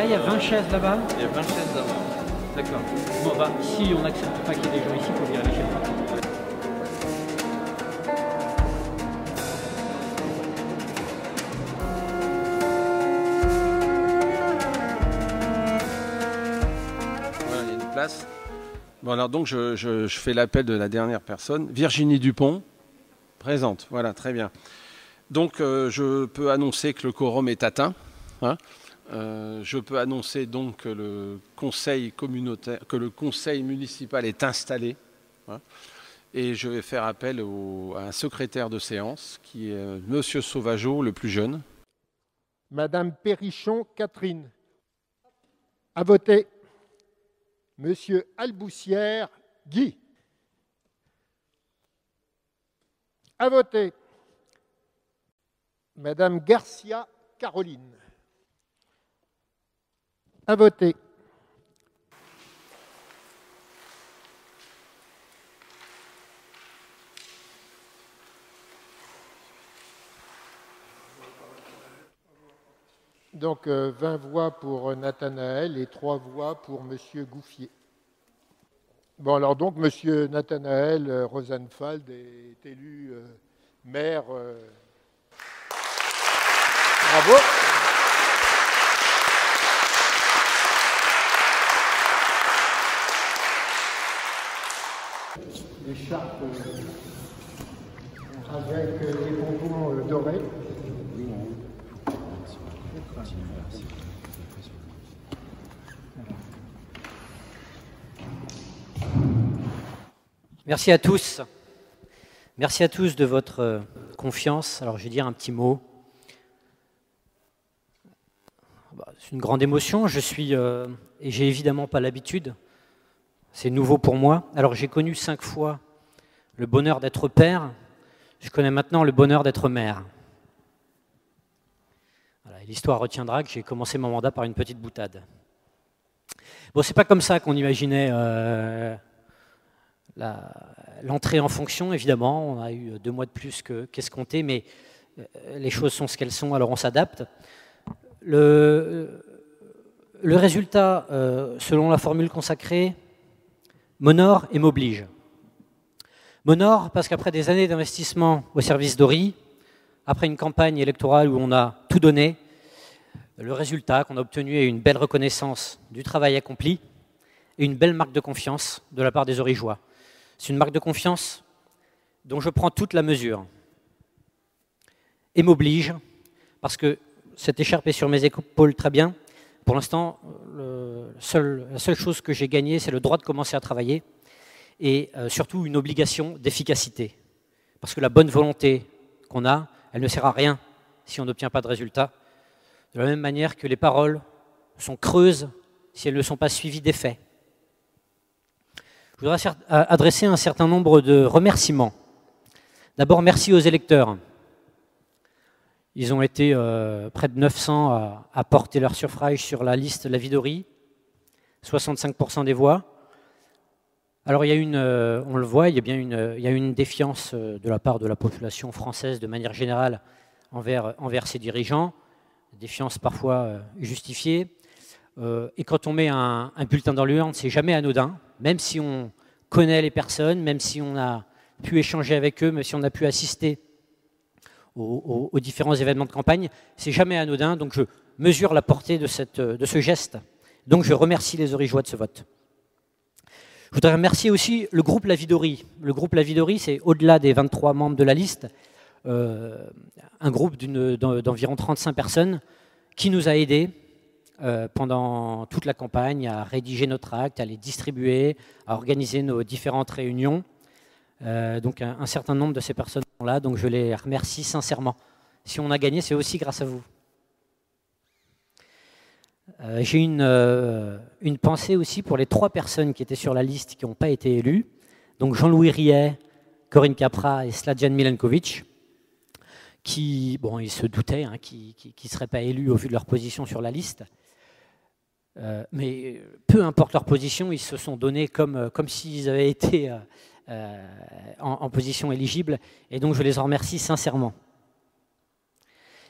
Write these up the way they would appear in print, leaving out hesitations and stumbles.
il y a 20 chaises là-bas. Il y a 20 chaises là-bas. D'accord. Bon, bah, si on n'accepte pas qu'il y ait des gens ici, il faut vérifier le parking. Voilà, il y a une place. Bon, alors donc je fais l'appel de la dernière personne. Virginie Dupont, présente. Voilà, très bien. Donc je peux annoncer que le quorum est atteint. Hein. Je peux annoncer donc que le conseil communautaire, que le conseil municipal est installé. Hein. Et je vais faire appel à un secrétaire de séance qui est Monsieur Sauvageau, le plus jeune. Madame Perrichon Catherine. À voter. Monsieur Alboussière Guy. À voter. Madame Garcia Caroline. À voter. Donc 20 voix pour Nathanaël et 3 voix pour Monsieur Gouffier. Bon, alors donc Monsieur Nathanaël Rosenfeld est élu maire. Bravo. L'écharpe avec les pompons dorés. Merci à tous. Merci à tous de votre confiance. Alors, je vais dire un petit mot. C'est une grande émotion. Je suis, et j'ai évidemment pas l'habitude. C'est nouveau pour moi. Alors, j'ai connu 5 fois le bonheur d'être père. Je connais maintenant le bonheur d'être mère. Voilà, l'histoire retiendra que j'ai commencé mon mandat par une petite boutade. Bon, c'est pas comme ça qu'on imaginait l'entrée en fonction, évidemment. On a eu 2 mois de plus qu'escompté, mais les choses sont ce qu'elles sont, alors on s'adapte. Le résultat, selon la formule consacrée, m'honore et m'oblige. M'honore parce qu'après des années d'investissement au service d'Ori, après une campagne électorale où on a tout donné, le résultat qu'on a obtenu est une belle reconnaissance du travail accompli et une belle marque de confiance de la part des Origeois. C'est une marque de confiance dont je prends toute la mesure et m'oblige, parce que cette écharpe est sur mes épaules très bien. Pour l'instant, la seule chose que j'ai gagnée, c'est le droit de commencer à travailler et surtout une obligation d'efficacité. Parce que la bonne volonté qu'on a, elle ne sert à rien si on n'obtient pas de résultat. De la même manière que les paroles sont creuses si elles ne sont pas suivies d'effets. Je voudrais adresser un certain nombre de remerciements. D'abord, merci aux électeurs. Ils ont été près de 900 à porter leur suffrage sur la liste La Vie d'Ori, 65% des voix. Alors, il y a on le voit, il y a une défiance de la part de la population française de manière générale envers ses dirigeants, défiance parfois justifiée. Et quand on met un bulletin dans l'urne, c'est jamais anodin, même si on connaît les personnes, même si on a pu échanger avec eux, même si on a pu assister aux différents événements de campagne, c'est jamais anodin, donc je mesure la portée de ce geste. Donc je remercie les Origeois de ce vote. Je voudrais remercier aussi le groupe La Vie d'Ori. Le groupe La Vie d'Ori, c'est au-delà des 23 membres de la liste, un groupe d'environ 35 personnes qui nous a aidés pendant toute la campagne à rédiger notre acte, à les distribuer, à organiser nos différentes réunions. Donc un certain nombre de ces personnes sont là, donc je les remercie sincèrement. Si on a gagné, c'est aussi grâce à vous. J'ai une pensée aussi pour les 3 personnes qui étaient sur la liste qui n'ont pas été élues. Donc Jean-Louis Riet, Corinne Capra et Slađan Milenković, qui, bon, ils se doutaient qu'ils ne seraient pas élus au vu de leur position sur la liste. Mais peu importe leur position, ils se sont donnés comme s'ils avaient été en position éligible. Et donc je les en remercie sincèrement.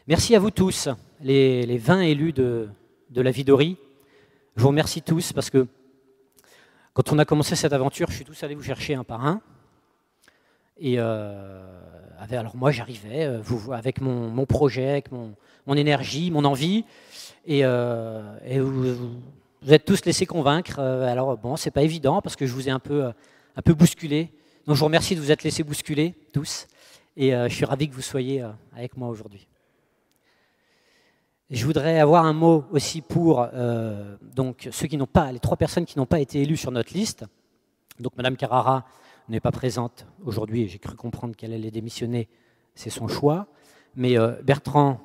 Merci à vous tous, les 20 élus de La Vie d'Ori. Je vous remercie tous parce que quand on a commencé cette aventure, je suis tous allé vous chercher un par un. Et alors moi, j'arrivais avec mon projet, avec mon énergie, mon envie. Et vous êtes tous laissés convaincre. Alors bon, c'est pas évident parce que je vous ai un peu bousculé. Donc je vous remercie de vous être laissés bousculer tous. Et je suis ravi que vous soyez avec moi aujourd'hui. Je voudrais avoir un mot aussi pour donc ceux qui n'ont pas, les 3 personnes qui n'ont pas été élues sur notre liste. Donc Madame Carrara n'est pas présente aujourd'hui, et j'ai cru comprendre qu'elle allait démissionner, c'est son choix. Mais Bertrand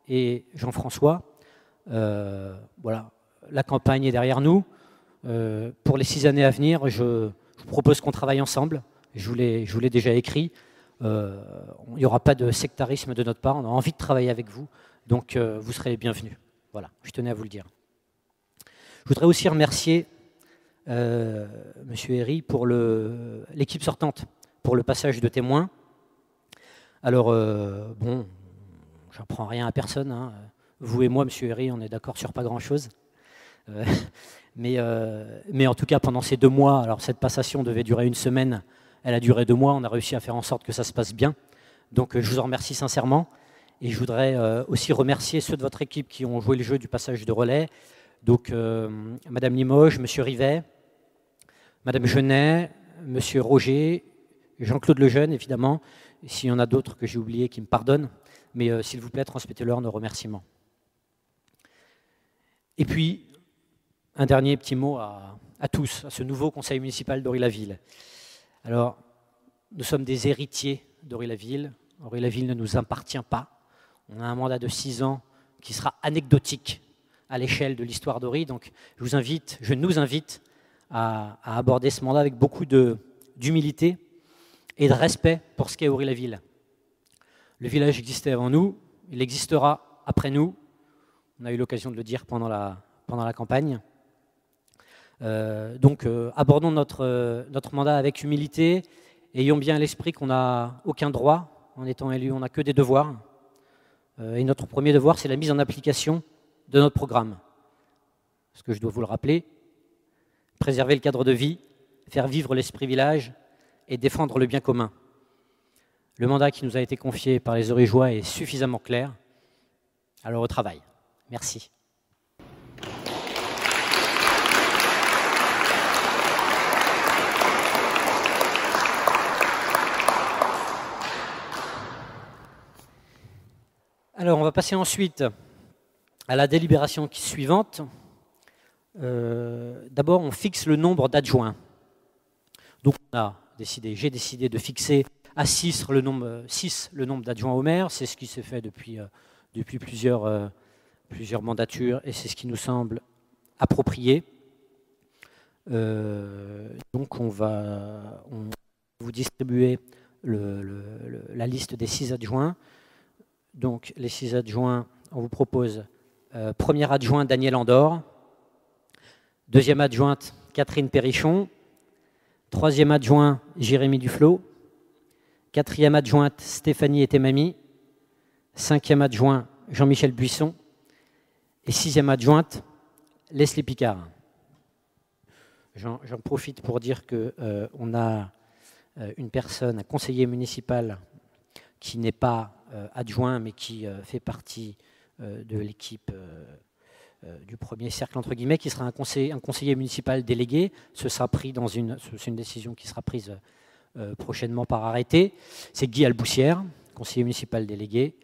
et Jean-François, voilà, la campagne est derrière nous. Pour les 6 années à venir, je vous propose qu'on travaille ensemble. Je vous l'ai déjà écrit. Il n'y aura pas de sectarisme de notre part, on a envie de travailler avec vous. Donc, vous serez les bienvenus. Voilà, je tenais à vous le dire. Je voudrais aussi remercier Monsieur Herry pour l'équipe sortante, pour le passage de témoins. Alors, bon, j'apprends rien à personne. Hein. Vous et moi, Monsieur Herry, on est d'accord sur pas grand-chose. Mais en tout cas, pendant ces 2 mois, alors cette passation devait durer 1 semaine, elle a duré 2 mois, on a réussi à faire en sorte que ça se passe bien. Donc, je vous en remercie sincèrement. Et je voudrais aussi remercier ceux de votre équipe qui ont joué le jeu du passage de relais. Donc, Madame Limoges, Monsieur Rivet, Madame Genet, Monsieur Roger, Jean-Claude Lejeune, évidemment. S'il y en a d'autres que j'ai oubliés, qui me pardonnent. Mais s'il vous plaît, transmettez-leur nos remerciements. Et puis, un dernier petit mot à tous, à ce nouveau conseil municipal d'Ory-la-Ville. Alors, nous sommes des héritiers d'Ory-la-Ville. Ory-la-Ville ne nous appartient pas. On a un mandat de 6 ans qui sera anecdotique à l'échelle de l'histoire d'Ory. Donc, je nous invite à aborder ce mandat avec beaucoup d'humilité et de respect pour ce qu'est Ory-la-Ville. Le village existait avant nous, il existera après nous. On a eu l'occasion de le dire pendant la campagne. Donc, abordons notre mandat avec humilité. Ayons bien à l'esprit qu'on n'a aucun droit en étant élu, on n'a que des devoirs. Et notre premier devoir, c'est la mise en application de notre programme. Ce que je dois vous le rappeler, préserver le cadre de vie, faire vivre l'esprit village et défendre le bien commun. Le mandat qui nous a été confié par les Orygeois est suffisamment clair. Alors au travail. Merci. Alors, on va passer ensuite à la délibération suivante. D'abord, on fixe le nombre d'adjoints. Donc, j'ai décidé de fixer à 6 le nombre d'adjoints au maire. C'est ce qui s'est fait depuis plusieurs mandatures et c'est ce qui nous semble approprié. Donc, on va vous distribuer la liste des 6 adjoints. Donc, les 6 adjoints, on vous propose premier adjoint Daniel Andor, deuxième adjointe Catherine Perrichon, troisième adjoint Jérémy Duflot, quatrième adjointe Stéphanie Etemami, cinquième adjoint Jean-Michel Buisson et sixième adjointe Leslie Picard. J'en profite pour dire qu'on a une personne, un conseiller municipal qui n'est pas adjoint, mais qui fait partie de l'équipe du premier cercle, entre guillemets, qui sera un conseiller municipal délégué. C'est une décision qui sera prise prochainement par arrêté. C'est Guy Alboussière, conseiller municipal délégué.